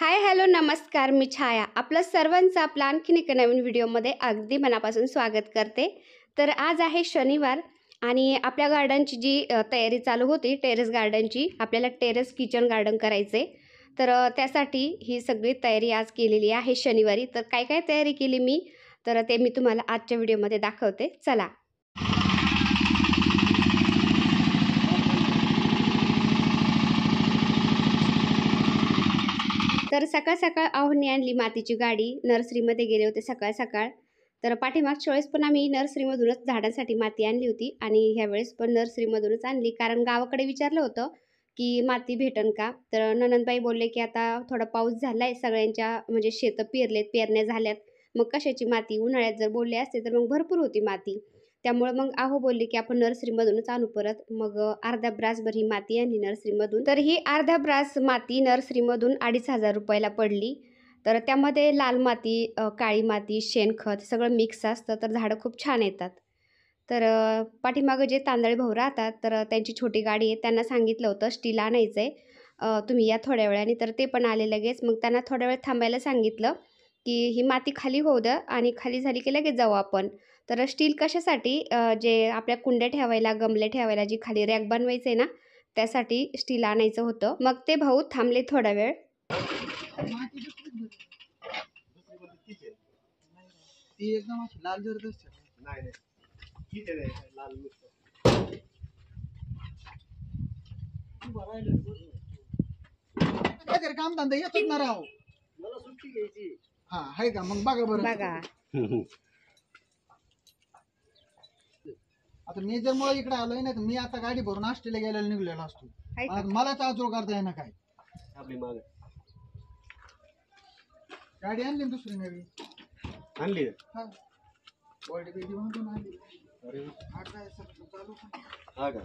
Hi hello नमस्कार, मी छाया आपलं सर्वांचं आपल्या आणखीन एका नवीन व्हिडिओमध्ये अगदी मनापासून स्वागत करते। तर आज आहे शनिवार आणि आपल्या गार्डनची जी तयारी चालू होती टेरेस गार्डनची, आपल्याला टेरेस किचन गार्डन करायचे। तर त्यासाठी ही सगळी तयारी आज केलेली आहे शनिवारी। तर काय काय तयारी केली मी, तर ते मी तुम्हाला आजच्या व्हिडिओमध्ये दाखवते, चला। तर सकाळ सकाळ आहोंनी आणली मातीची गाडी, नर्सरीमध्ये गेले होते सकाळ सकाळ। तर पाठीमागच्या वेळेस पण आम्ही नर्सरीमधूनच झाडांसाठी माती आणली होती आणि ह्या वेळेस पण नर्सरीमधूनच आणली, कारण गावाकडे विचारलं होतं की माती भेटन का। तर ननंदबाई बोलले की आता थोडा पाऊस झालाय, सगळ्यांच्या म्हणजे शेतं पेरलेत, पेरण्या झाल्यात, मग कशाची माती, उन्हाळ्यात जर बोलले असते तर मग भरपूर होती माती। त्यामुळे मग आहो बोलले की आपण नर्सरीमधूनच आणू परत। मग अर्धा ब्रासभर ही माती आणली नर्सरीमधून। तर ही अर्धा ब्रास माती नर्सरीमधून 2500 रुपयाला पडली। तर त्यामध्ये लाल माती, काळी माती, शेणखत सगळं मिक्स असतं, तर झाडं खूप छान येतात। तर पाठीमागं जे तांदळे भाऊ राहतात, तर त्यांची छोटी गाडी आहे, त्यांना सांगितलं होतं स्टील आणायचं आहे, तुम्ही या थोड्या वेळाने। तर ते पण आले लगेच। मग त्यांना थोड्या वेळ थांबायला सांगितलं की ही माती खाली होऊ द्या आणि खाली झाली की लगेच जाऊ आपण। तर स्टील कशासाठी, जे आपल्या कुंड्या ठेवायला, गमले ठेवायला जी खाली रॅक बनवायचं आहे ना, त्यासाठी स्टील आणायचं होतं। मग ते भाऊ थांबले थोडा वेळ। काम धंदा येतच ना राव, मला सुट्टी घ्यायची। हा आहे का, मग बघा बरं बघा आता मी जर मुळे इकडे आलोय ना, तर मी आता गाडी भरून ऑस्ट्रेलिया गेलेला निघलेला असतो, मला चाचो करता येईना काय। आपली माग गाडी आणली ना दुसरी नवी आणली, हा बॉडी बेडी म्हणून आणली। अरे हा काय सगळं चालू हा का।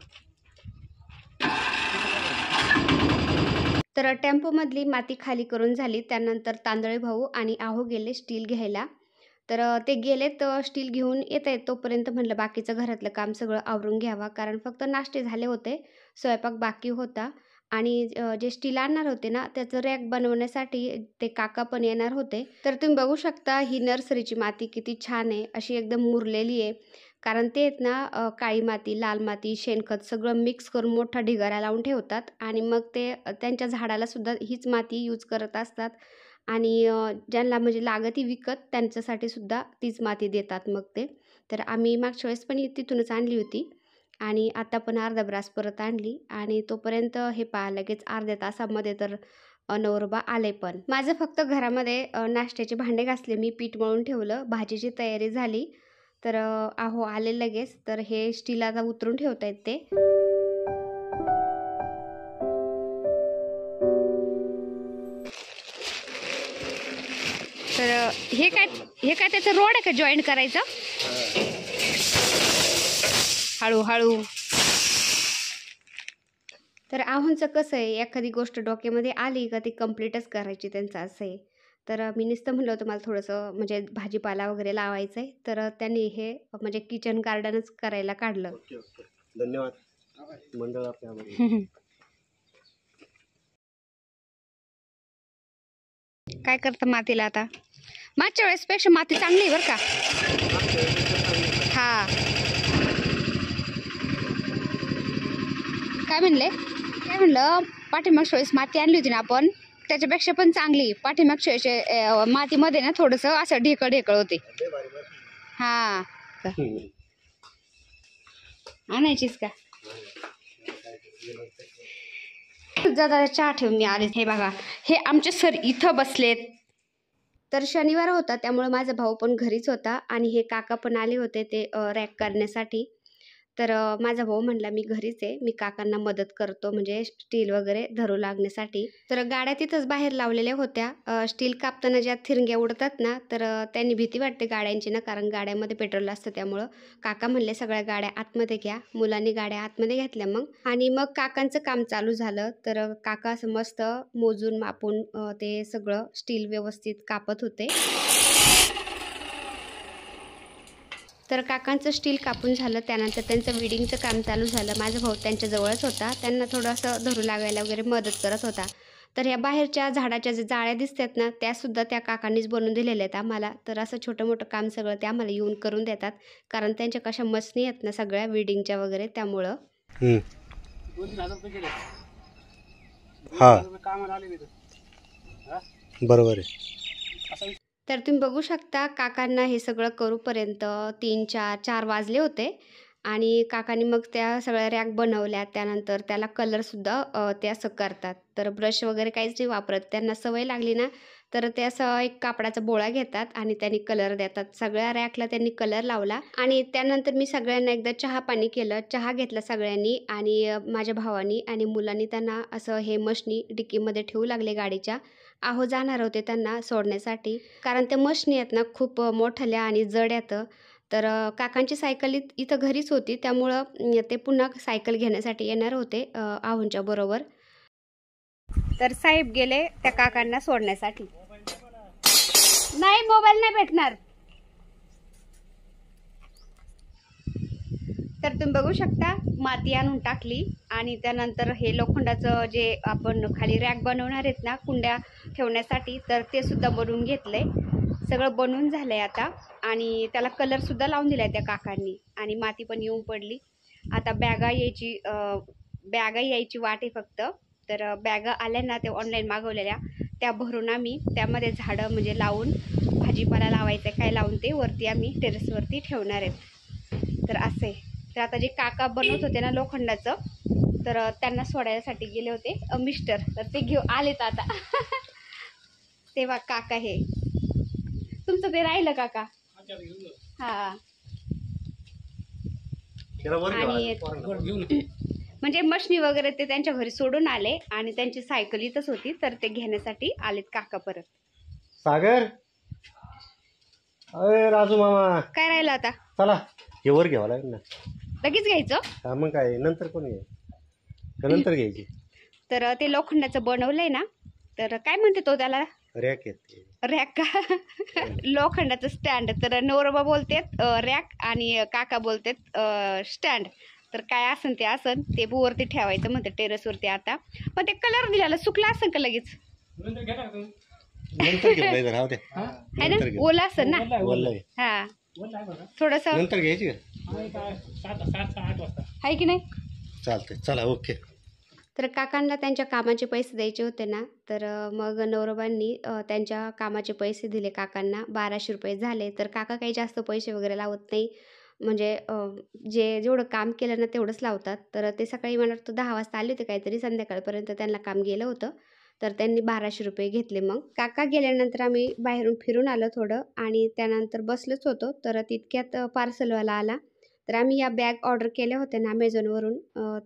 तर टेम्पोमधली माती खाली करून झाली, त्यानंतर तांदळे भाऊ आणि आहो गेले स्टील घ्यायला। तर ते गेले, तर स्टील घेऊन येत आहेत तोपर्यंत म्हणलं बाकीचं घरातलं काम सगळं आवरून घ्यावा, कारण फक्त नाश्ते झाले होते, स्वयंपाक बाकी होता। आणि जे स्टील आणणार होते ना, त्याचं रॅक बनवण्यासाठी ते काका पण येणार होते। तर तुम्ही बघू शकता ही नर्सरीची माती किती छान आहे, अशी एकदम मुरलेली आहे, कारण ते आहेत ना काळी माती, लाल माती, शेणखत सगळं मिक्स करून मोठा ढिगारा लावून ठेवतात आणि मग ते त्यांच्या झाडाला सुद्धा हीच माती यूज करत असतात। आणि ज्यांना म्हणजे लागती विकत त्यांच्यासाठी सुद्धा तीच माती देतात मग ते। तर आम्ही मागच्या वेळेस पण तिथूनच आणली होती आणि आता पण अर्धा ब्रास परत आणली। आणि तोपर्यंत हे पहा लगेच अर्ध्या तासामध्ये तर नवरोबा आले पण। माझं फक्त घरामध्ये नाश्त्याचे भांडे घासले, मी पीठ मळून ठेवलं, भाजीची तयारी झाली। तर आहो आले लगेच। तर हे स्टील आता उतरून ठेवतायत ते। तर हे काय त्याचं रोड आहे का जॉईंट करायचं, हळूहळू। तर आहोंचं कसं आहे, एखादी गोष्ट डोक्यामध्ये आली का ती कम्प्लीटच करायची, त्यांचं असं आहे। तर मी नुसतं म्हणलं होतं मला थोडंसं म्हणजे भाजीपाला वगैरे लावायचं आहे, तर त्यांनी हे म्हणजे किचन गार्डनच करायला काढलं। धन्यवाद मंडळ आपल्या काय करतं मातीला आता, मागच्या वेळेसपेक्षा माती चांगली आहे बरं का। हा काय म्हणलं पाठीमागच्या वेळेस माती आणली होती ना आपण, त्याच्यापेक्षा पण चांगली। पाठीमागच्या वेळेस मातीमध्ये ना थोडंसं असं ढेकळ होते। हा आणायचीच का, जरा चहा ठेवून मी आले। हे बघा, हे आमचे सर इथं बसलेत। तर शनिवार होता त्यामुळे माझा भाऊ पण घरीच होता आणि हे काका पण आले होते ते रॅक करण्यासाठी। तर माझा भाऊ म्हणला मी घरीच आहे, मी काकांना मदत करतो म्हणजे स्टील वगैरे धरू लागण्यासाठी। तर गाड्या तिथंच बाहेर लावलेल्या होत्या। स्टील कापताना ज्या थिरंग्या उडतात ना, तर त्यांनी भीती वाटते गाड्यांची ना, कारण गाड्यामध्ये पेट्रोल असतं। त्यामुळं काका म्हणले सगळ्या गाड्या आतमध्ये घ्या, मुलांनी गाड्या आतमध्ये घेतल्या मग। आणि मग काकांचं काम चालू झालं। तर काका असं मस्त मोजून मापून ते सगळं स्टील व्यवस्थित कापत होते। तर काकांचं स्टील कापून झालं, त्यानंतर त्यांचं विडिंगचं काम चालू झालं। माझा भाऊ त्यांच्या जवळच होता, त्यांना थोडंसं धरू लागायला वगैरे मदत करत होता। तर ह्या बाहेरच्या झाडाच्या जे जाळ्या दिसतात ना, त्यासुद्धा त्या काकांनीच बनवून दिलेल्या आहेत आम्हाला. तर असं छोटं मोठं काम सगळं ते आम्हाला येऊन करून देतात, कारण त्यांच्या कशा मशनी आहेत ना सगळ्या वेल्डिंगच्या वगैरे, त्यामुळं. हा बरोबर आहे. तर तुम्ही बघू शकता काकांना हे सगळं करूपर्यंत 3-4 वाजले होते आणि काकांनी मग त्या सगळ्या रॅक बनवल्या. त्यानंतर त्याला कलरसुद्धा ते असं करतात. तर ब्रश वगैरे काहीच नाही वापरत. त्यांना सवय लागली ना, तर ते असं एक कापडाचा बोळा घेतात आणि त्यांनी कलर देतात. सगळ्या रॅकला त्यांनी कलर लावला आणि त्यानंतर मी सगळ्यांना एकदा चहा पाणी केलं. चहा घेतला सगळ्यांनी आणि माझ्या भावानी आणि मुलांनी त्यांना असं हे मशनी डिक्कीमध्ये ठेवू लागले गाडीच्या. आहो जाणार होते त्यांना सोडण्यासाठी, कारण त्या मशनी आहेत ना खूप मोठ्या आणि जड आहेत. तर काकांची सायकल इथं घरीच होती, त्यामुळं ते पुन्हा सायकल घेण्यासाठी येणार होते आहोंच्या बरोबर. तर साहेब गेले त्या काकांना सोडण्यासाठी. नाही, मोबाईल नाही भेटणार. तर तुम्ही बघू शकता माती आणून टाकली आणि त्यानंतर हे लोखंडाचं जे आपण खाली रॅक बनवणार आहेत ना कुंड्या ठेवण्यासाठी, तर ते सुद्धा बनवून घेतलंय. सगळं बनवून झालंय आता आणि त्याला कलर सुद्धा लावून दिलाय त्या काकांनी आणि माती पण येऊन पडली. आता बॅगा यायची वाट आहे फक्त. तर बॅगा आल्या ना, ते ऑनलाईन मागवलेल्या, त्या भरून आम्ही त्यामध्ये झाडं म्हणजे लावून भाजीपाला लावायचं काय लावून ते वरती आम्ही टेरेसवरती ठेवणार आहेत. तर असे तर आता जे काका बनवत होते ना लोखंडाचं, तर त्यांना सोडायसाठी गेले होते मिस्टर, तर ते घेऊन आलेत आता. तेव्हा काका हे तुमचं ते राहिलं काका. हा, आणि म्हणजे मशनी वगैरे ते त्यांच्या घरी सोडून आले आणि त्यांची सायकल इथंच होती, तर ते घेण्यासाठी आलेत काका परत. सागर, अरे राजू मामा, काय राहिलं आता? चला हे वर घ्यावं लागेल ना. लगेच घ्यायचं? हा मग काय, नंतर कोण घ्यायची, नंतर घ्यायची. तर ते लोखंडाचं बनवलंय ना, तर काय म्हणते तो त्याला? रॅक येते. रॅक का? लोखंडाचं स्टँड. तर नवरोबा बोलतेत रॅक आणि काका बोलतेत स्टँड. तर काय असन ते वरती ठेवायचं म्हणते टेरेसवरती आता. पण ते कलर दिलेला सुकला असेल का लगेच? नंतर घेऊ राहू दे. है ना, ओला असेल ना. हा, थोडस नंतर घ्यायची का? आहे की नाही? चालतंय, चला ओके. तर काकांना त्यांच्या कामाचे पैसे द्यायचे होते ना, तर मग नवरोबांनी त्यांच्या कामाचे पैसे दिले काकांना. 1200 रुपये झाले. तर काका काही जास्त पैसे वगैरे लावत नाही, म्हणजे जेवढं काम केलं ना तेवढंच लावतात. तर ते सकाळी मला वाटतं 10 वाजता आले होते काहीतरी, संध्याकाळपर्यंत त्यांना काम गेलं होतं. तर त्यांनी 1200 रुपये घेतले. मग काका गेल्यानंतर आम्ही बाहेरून फिरून आलो थोडं आणि त्यानंतर बसलोच होतो. तर तितक्यात पार्सलवाला आला. तर आम्ही या बॅग ऑर्डर केल्या होत्या ना Amazonवरून,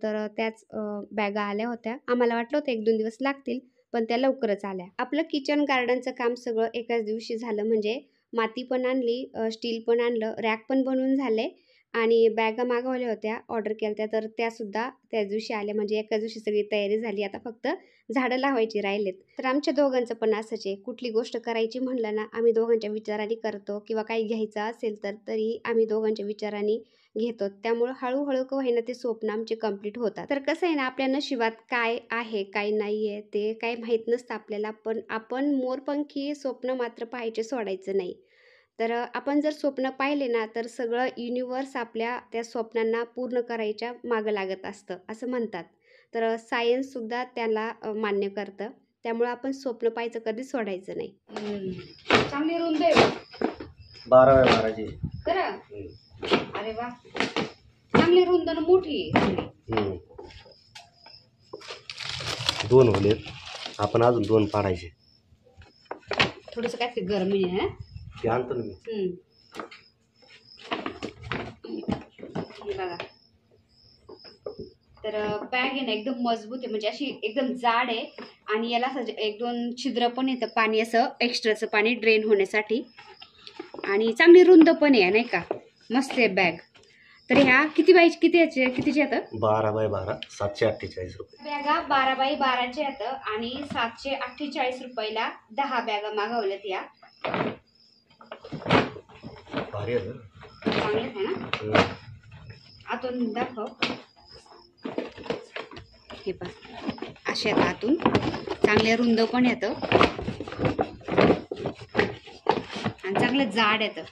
तर त्याच बॅगा आल्या होत्या. आम्हाला वाटलं होतं 1-2 दिवस लागतील, पण त्या लवकरच आल्या. आपलं किचन गार्डनचं काम सगळं एकाच दिवशी झालं, म्हणजे माती पण आणली, स्टील पण आणलं, रॅक पण बनवून झाले आणि बॅगा मागवल्या होत्या, ऑर्डर केल्या होत्या, तर त्यासुद्धा त्याच दिवशी आल्या. म्हणजे एकाच दिवशी सगळी तयारी झाली. आता फक्त झाडं लावायची राहिलेत. तर आमच्या दोघांचं पण असंच आहे. कुठली गोष्ट करायची म्हणलं ना, आम्ही दोघांच्या विचाराने करतो, किंवा काही घ्यायचं असेल तर तरी आम्ही दोघांच्या विचाराने घेतो. त्यामुळं हळूहळू का होईना ते स्वप्न आमचे कंप्लीट होतात. तर कसं आहे ना, आपल्या नशिबात काय आहे काय नाही आहे ते काही माहीत नसतं आपल्याला, पण आपण मोरपंखी स्वप्न मात्र पाहायचे सोडायचं नाही. तर आपण जर स्वप्न पाहिले ना, तर सगळं युनिवर्स आपल्या त्या स्वप्नांना पूर्ण करायच्या मागं लागत असतं असं म्हणतात. तर सायन्ससुद्धा त्याला मान्य करतं. त्यामुळं आपण स्वप्न पाहायचं कधीच सोडायचं नाही. चांगली रुंद आहे 12x12ची. खरं? अरे वा, चांगली रुंद आणि मोठी आहे. 2 होलेत, आपण अजून 2 पाडायचे. थोडंसं काय ते गरमी आहे. ते आणतो ना मी. बघा, तर बॅग आहे ना एकदम मजबूत आहे, म्हणजे अशी एकदम जाड आहे आणि याला असं 1-2 छिद्र पण येतं, पाणी असं एक्स्ट्राचं पाणी ड्रेन होण्यासाठी, आणि चांगली रुंद पण आहे नाही का. मस्त आहे बॅग. तर ह्या कितीच्या आहेत? 12x12, 748 रुपये. बॅगा 12x12च्या आहेत आणि 748 रुपयाला 10 बॅगा मागवल्यात. या भारी आहे ना, चांगले आहे ना. आतून दाखव. हे पण असे येतात आतून, चांगले रुंद पण येतं आणि चांगलं जाड येतं.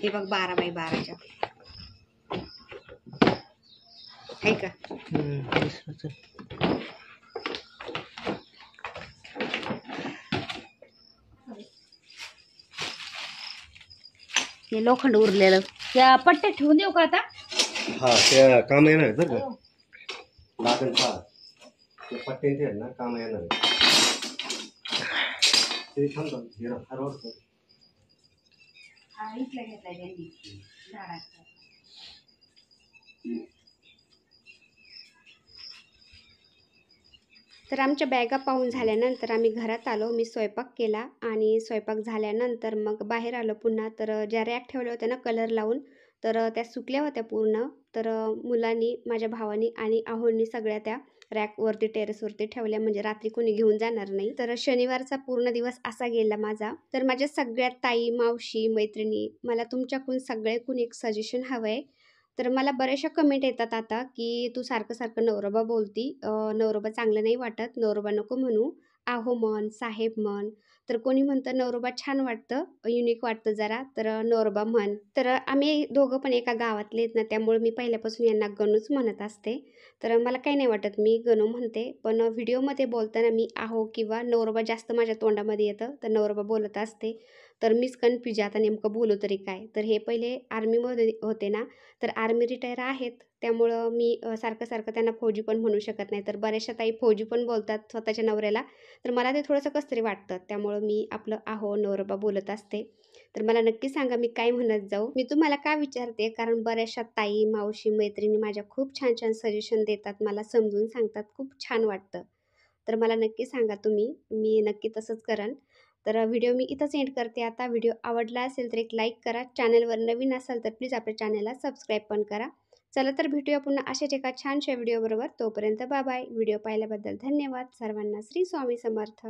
हे बघ 12 बाय 12च्या आहे का. हे लोखंड उरलेलं त्या पट्ट्यात ठेवून देऊ का आता. हा त्या काम येणार बरं का. लागेल का ते पट्ट्यांचे आहेत ना काम येणार ते थांबतो हरवत. इथला घेतलाय त्यांनी झाडाचा. तर आमच्या बॅगा पाहून झाल्यानंतर आम्ही घरात आलो. मी स्वयंपाक केला आणि स्वयंपाक झाल्यानंतर मग बाहेर आलो पुन्हा. तर ज्या रॅक ठेवल्या होत्या ना कलर लावून, तर त्या सुकल्या होत्या पूर्ण. तर मुलांनी, माझ्या भावानी आणि आहोंनी सगळ्या त्या रॅकवरती टेरेसवरती ठेवल्या, म्हणजे रात्री कोणी घेऊन जाणार नाही. तर शनिवारचा पूर्ण दिवस असा गेला माझा. तर माझ्या सगळ्या ताई, मावशी, मैत्रिणी, मला तुमच्याकडून सगळ्याकडून एक सजेशन हवं आहे. तर मला बऱ्याचशा कमेंट येतात आता की तू सारखं सारखं नवरोबा बोलती, नवरोबा चांगलं नाही वाटत, नवरोबा नको म्हणू, आहो म्हण, साहेब म्हण. तर कोणी म्हणतं नवरोबा छान वाटतं, युनिक वाटतं जरा, तर नवरोबा म्हण. तर आम्ही दोघं पण एका गावातले आहेत ना, त्यामुळे मी पहिल्यापासून यांना गणूच म्हणत असते. तर मला काही नाही वाटत, मी गणू म्हणते. पण व्हिडिओमध्ये बोलताना मी आहो किंवा नवरोबा जास्त माझ्या तोंडामध्ये येतं, तर नवरोबा बोलत असते. तर मीच कन्फ्यूज आता नेमकं बोलू तरी काय. तर हे पहिले आर्मीमध्ये होते ना, तर आर्मी रिटायर आहेत, त्यामुळं मी सारखं सारखं त्यांना फौजी पण म्हणू शकत नाही. तर बऱ्याचशा ताई फौजी पण बोलतात स्वतःच्या नवऱ्याला, तर मला ते थोडंसं कसं तरी वाटतं. त्यामुळं मी आपलं आहो नवरोबा बोलत असते. तर मला नक्की सांगा मी काय म्हणत जाऊ. मी तुम्हाला का विचारते, कारण बऱ्याचशा ताई, मावशी, मैत्रिणी माझ्या खूप छान छान सजेशन देतात, मला समजून सांगतात, खूप छान वाटतं. तर मला नक्की सांगा तुम्ही, मी नक्की तसंच करेन. तर व्हिडिओ मी इथंच एंड करते आता. व्हिडिओ आवडला असेल तर एक लाईक करा. चॅनलवर नवीन असाल तर प्लीज आपल्या चॅनलला सबस्क्राईब पण करा. चला तर भेटूया पुन्हा अशाच एका छानशा व्हिडिओबरोबर. तोपर्यंत बाय बाय. व्हिडिओ पाहिल्याबद्दल धन्यवाद. सर्वांना श्री स्वामी समर्थ.